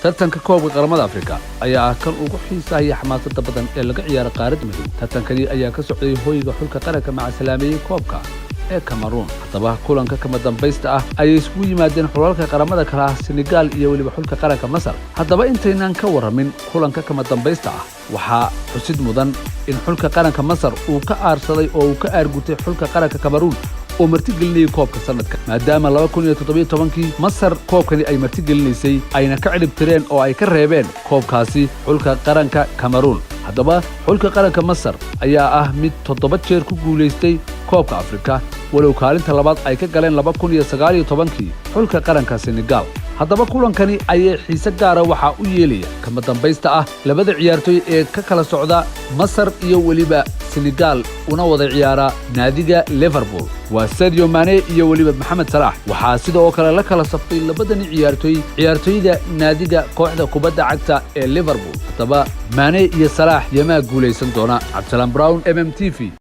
tartanka koobka qaramada Afrika ayaa kan ugu xiisaaya xamaasada badan ee laga ciyaaro qaaradda Madow. Tartankani ayaa ka socday hoyga xulka qaranka macasalaameeyay koobka ee Cameroon. Haddaba kulanka kama dambaysta ah ayay isku yimaadeen xulalka qaramada kala ah Senegal iyo waliba xulka qaranka Masar. Haddaba intaynaan ka waramin kulanka kama dambaysta ah, waxaa xusid mudan in xulka qaranka Masar uu ka aarsaday oo uu ka aargutay xulka qaranka Cameroon oo martigelinayay koobka sanadka, maadaama 2017 Masar koobkani ay martigelinaysay ayna ka cilib tireen oo ay ka reebeen koobkaasi xulka qaranka Cameroon. haddaba xulka qaranka Masar ayaa ah mid 7 jeer ku guuleystay koobka Afrika, walow kaalinta labaad ay ka galeen 2019 xulka qaranka Senegal. haddaba kulankani ayay xiise gaara waxa u yeelaya kama dambaysta ah labada ciyaartoy ee ka kala socda Masar iyo waliba Senegal una wada ciyaara naadiga Liverpool waa Sadio Mane iyo waliba Mohamed Salah. waxaa sidoo kale la kala saftay labadani ciyaartoyda naadiga kooxda kubadda cagta ee Liverpool. haddaba Mane iyo Salah yamaa guuleysan doona. Absalam Brown, MMTV.